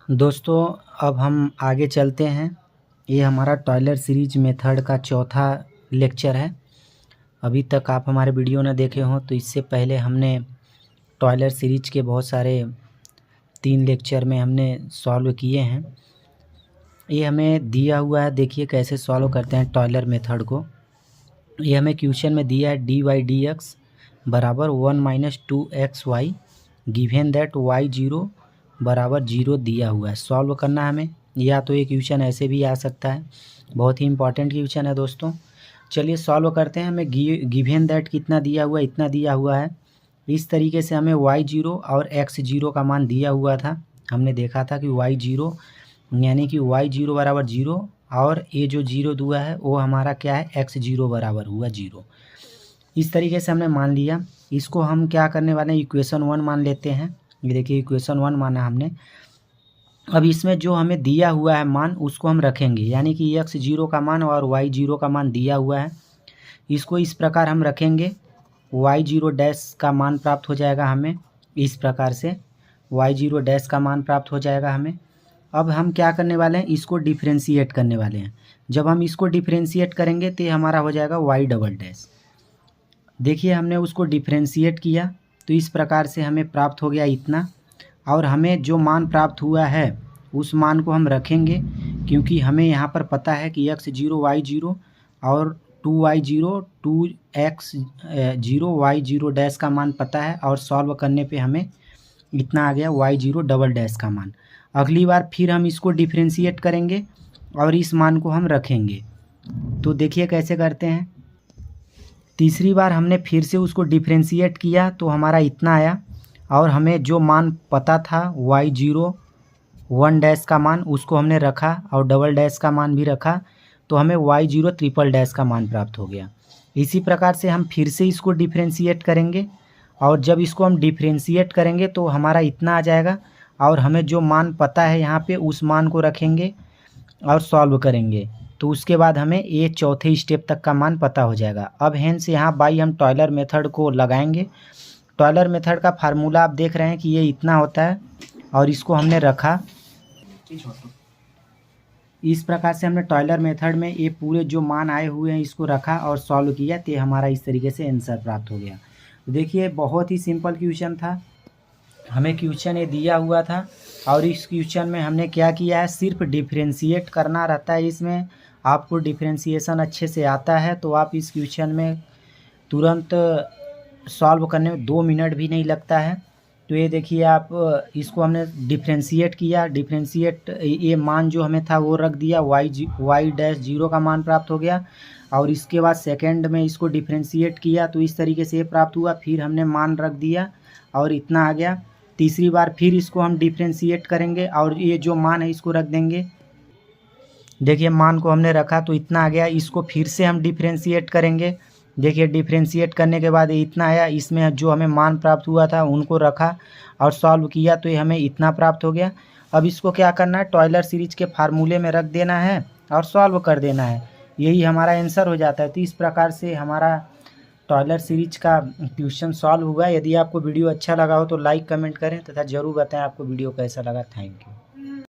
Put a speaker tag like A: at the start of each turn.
A: दोस्तों अब हम आगे चलते हैं। ये हमारा टॉयलर सीरीज मेथड का चौथा लेक्चर है। अभी तक आप हमारे वीडियो न देखे हों तो इससे पहले हमने टॉयलर सीरीज के बहुत सारे 3 लेक्चर में हमने सॉल्व किए हैं। ये हमें दिया हुआ है, देखिए कैसे सॉल्व करते हैं टॉयलर मेथड को। ये हमें क्वेश्चन में दिया है dy/dx बराबर 1 - 2xy गिवन दैट y0 बराबर 0 दिया हुआ है। सॉल्व करना है हमें, या तो ये क्वेश्चन ऐसे भी आ सकता है। बहुत ही इंपॉर्टेंट क्वेश्चन है दोस्तों। चलिए सॉल्व करते हैं। हमें गिवन दैट कितना दिया हुआ है, इतना दिया हुआ है। इस तरीके से हमें y0 और x0 का मान दिया हुआ था। हमने देखा था कि y0 यानी कि y0 बराबर 0 और ये जो 0 दुआ है वो हमारा क्या है, x0 बराबर हुआ 0। इस तरीके से हमने मान लिया। इसको हम क्या करने वाले हैं, इक्वेशन 1 मान लेते हैं। ये देखिए इक्वेशन 1 माना हमने। अब इसमें जो हमें दिया हुआ है मान उसको हम रखेंगे, यानी कि x0 का मान और y0 का मान दिया हुआ है। इसको इस प्रकार हम रखेंगे, y0 डैश का मान प्राप्त हो जाएगा हमें। इस प्रकार से y0 डैश का मान प्राप्त हो जाएगा हमें। अब हम क्या करने वाले हैं, इसको डिफ्रेंशिएट करने वाले हैं। जब हम इसको डिफ्रेंशिएट करेंगे तो ये हमारा हो जाएगा y डबल डैश। देखिए हमने उसको डिफ्रेंशिएट किया तो इस प्रकार से हमें प्राप्त हो गया इतना। और हमें जो मान प्राप्त हुआ है उस मान को हम रखेंगे, क्योंकि हमें यहाँ पर पता है कि x0 y0 और 2y0 2x0 y0 डैश का मान पता है। और सॉल्व करने पे हमें इतना आ गया y0 डबल डैश का मान। अगली बार फिर हम इसको डिफ्रेंशिएट करेंगे और इस मान को हम रखेंगे। तो देखिए कैसे करते हैं। तीसरी बार हमने फिर से उसको डिफ्रेंशिएट किया तो हमारा इतना आया। और हमें जो मान पता था y0 1 डैश का मान उसको हमने रखा और डबल डैश का मान भी रखा, तो हमें y0 ट्रिपल डैश का मान प्राप्त हो गया। इसी प्रकार से हम फिर से इसको डिफ्रेंशिएट करेंगे और जब इसको हम डिफ्रेंशिएट करेंगे तो हमारा इतना आ जाएगा। और हमें जो मान पता है यहाँ पे उस मान को रखेंगे और सॉल्व करेंगे, तो उसके बाद हमें ये चौथे स्टेप तक का मान पता हो जाएगा। अब हेंस यहाँ बाई हम टॉयलर मेथड को लगाएंगे। टॉयलर मेथड का फार्मूला आप देख रहे हैं कि ये इतना होता है और इसको हमने रखा। इस प्रकार से हमने टॉयलर मेथड में ये पूरे जो मान आए हुए हैं इसको रखा और सॉल्व किया, तो हमारा इस तरीके से आंसर प्राप्त हो गया। देखिए बहुत ही सिंपल क्वेश्चन था। हमें क्वेश्चन ये दिया हुआ था और इस क्वेश्चन में हमने क्या किया है, सिर्फ डिफ्रेंशिएट करना रहता है। इसमें आपको डिफ्रेंशिएशन अच्छे से आता है तो आप इस क्वेश्चन में तुरंत सॉल्व करने में 2 मिनट भी नहीं लगता है। तो ये देखिए आप, इसको हमने डिफ्रेंशिएट किया। डिफ्रेंशिएट ये मान जो हमें था वो रख दिया, y डैश 0 का मान प्राप्त हो गया। और इसके बाद सेकंड में इसको डिफ्रेंशिएट किया तो इस तरीके से ये प्राप्त हुआ। फिर हमने मान रख दिया और इतना आ गया। तीसरी बार फिर इसको हम डिफ्रेंशिएट करेंगे और ये जो मान है इसको रख देंगे। देखिए मान को हमने रखा तो इतना आ गया। इसको फिर से हम डिफ्रेंशिएट करेंगे। देखिए डिफ्रेंशिएट करने के बाद इतना आया। इसमें जो हमें मान प्राप्त हुआ था उनको रखा और सॉल्व किया तो ये हमें इतना प्राप्त हो गया। अब इसको क्या करना है, टॉयलर सीरीज के फार्मूले में रख देना है और सॉल्व कर देना है। यही हमारा आंसर हो जाता है। तो इस प्रकार से हमारा टॉयलर सीरीज का क्वेश्चन सॉल्व हुआ। यदि आपको वीडियो अच्छा लगा हो तो लाइक कमेंट करें तथा ज़रूर बताएं आपको वीडियो कैसा लगा। Thank you.